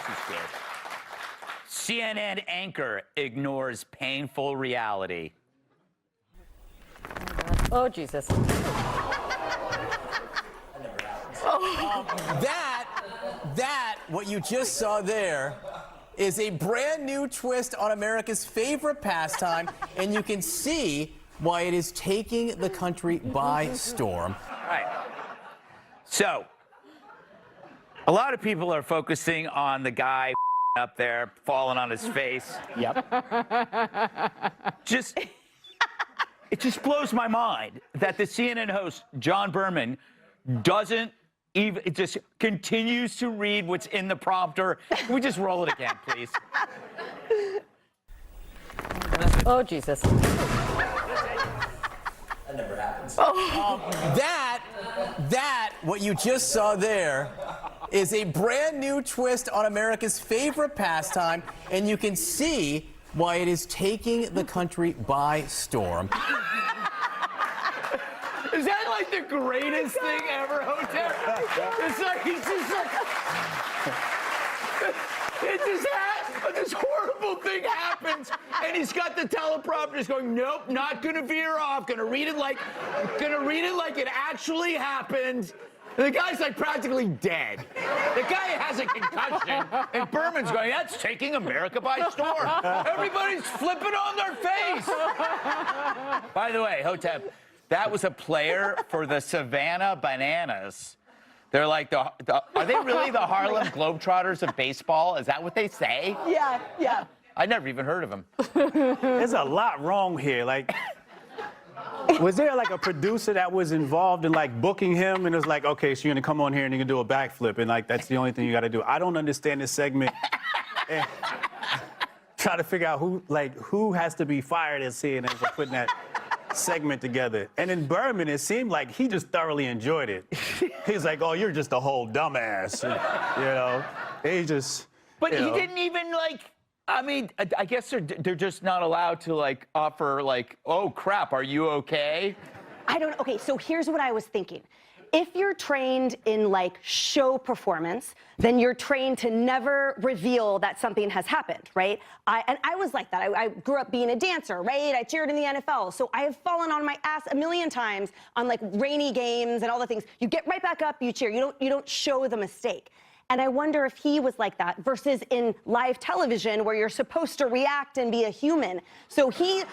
is good. CNN anchor ignores painful reality. Oh, Jesus. What you just saw there is a brand new twist on America's favorite pastime, and you can see why it is taking the country by storm. All right. So, a lot of people are focusing on the guy up there falling on his face. Yep. It just blows my mind that the CNN host, John Berman, doesn't even, it just continues to read what's in the prompter. Can we just roll it again, please? Oh, Jesus. That never happens. What you just saw there is a brand new twist on America's favorite pastime, and you can see why it is taking the country by storm. Is that like the greatest thing ever, Hotep? It's like, he's just like, it just this horrible thing happens, and he's got the teleprompter just going, nope, not gonna veer off, gonna read it like it actually happened. And the guy's like practically dead. The guy has a concussion, and Berman's going, that's taking America by storm. Everybody's flipping on their face. By the way, Hotep, that was a player for the Savannah Bananas. They're like are they really the Harlem Globetrotters of baseball? Is that what they say? Yeah, yeah. I never even heard of them. There's a lot wrong here. Like, was there like a producer that was involved in like booking him and it was like, okay, so you're gonna come on here and you're gonna do a backflip and like that's the only thing you gotta do? I don't understand this segment. And try to figure out who has to be fired at CNN for putting that segment together. And in Berman, it seemed like he just thoroughly enjoyed it. He's like, oh, you're just a whole dumbass. You know, he just. But he didn't even like. I mean, I guess they're just not allowed to like offer like, oh crap, are you okay? Okay, so here's what I was thinking. If you're trained in like show performance, then you're trained to never reveal that something has happened, right? I was like that. I grew up being a dancer, right? I cheered in the NFL. So I have fallen on my ass a million times on like rainy games and all the things. You get right back up, you cheer. You don't show the mistake. And I wonder if he was like that versus in live television where you're supposed to react and be a human. So he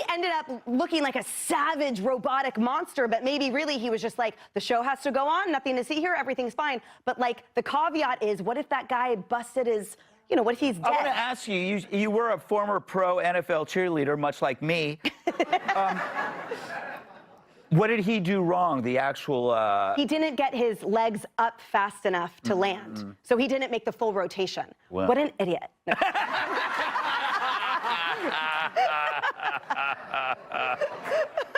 ended up looking like a savage robotic monster, but maybe really he was just like, the show has to go on, nothing to see here, everything's fine. But like the caveat is, what if that guy busted his, what if he's dead? I want to ask you, you were a former pro NFL cheerleader, much like me. What did he do wrong, the actual... He didn't get his legs up fast enough to land, so he didn't make the full rotation. Well. What an idiot.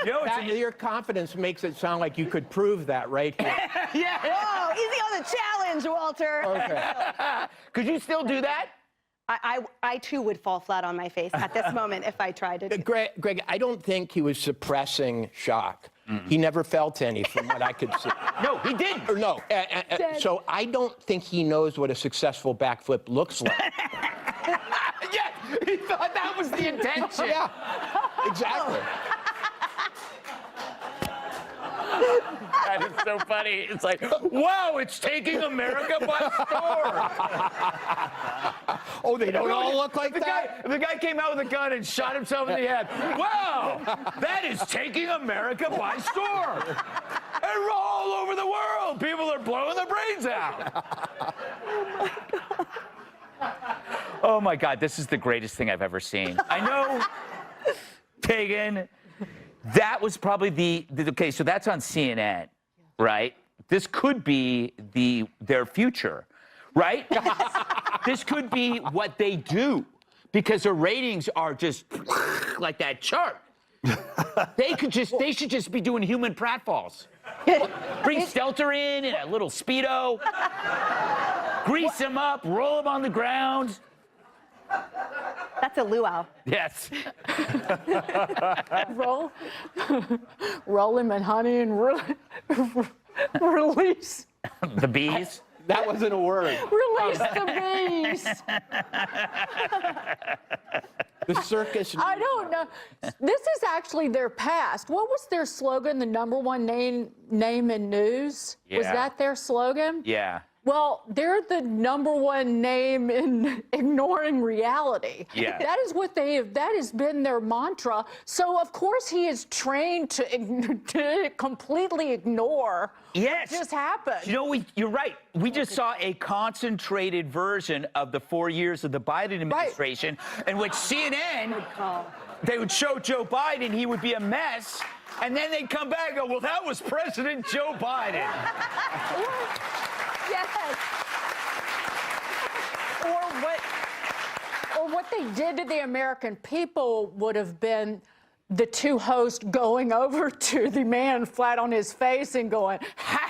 No. Your confidence makes it sound like you could prove that right here. Yeah. Whoa, easy on the challenge, Walter. Okay. Could you still do that? I too would fall flat on my face at this moment if I tried to do Greg, I don't think he was suppressing shock. He never felt any, from what I could see. No, he didn't. Or no. So I don't think he knows what a successful backflip looks like. Yeah, he thought that was the intention. Yeah, exactly. That is so funny. It's like, wow, it's taking America by storm. Oh, they don't all look like that? The guy came out with a gun and shot himself in the head. Wow, that is taking America by storm. And we're all over the world. People are blowing their brains out. Oh, my God, this is the greatest thing I've ever seen. I know, Pagan, that was probably okay, so that's on CNN, right? This could be their future, right? This could be what they do because their ratings are just like that chart. They should just be doing human pratfalls. Bring Stelter in a little Speedo, grease him up, roll him on the ground. That's a luau. Yes. Roll him in honey and release. The bees? That wasn't a word. Release the beast. The circus. I don't know. This is actually their past. What was their slogan? The #1 name in news? Was Yeah. that their slogan? Yeah. Well, they're the #1 name in ignoring reality. Yeah. That is what that has been their mantra. So, of course, he is trained to completely ignore Yes. what just happened. You know, you're right. We just saw a concentrated version of the 4 years of the Biden administration in which CNN, they would show Joe Biden, he would be a mess, and then they'd come back and go, well, that was President Joe Biden. Yes. Or what they did to the American people would have been the two hosts going over to the man flat on his face and going, "How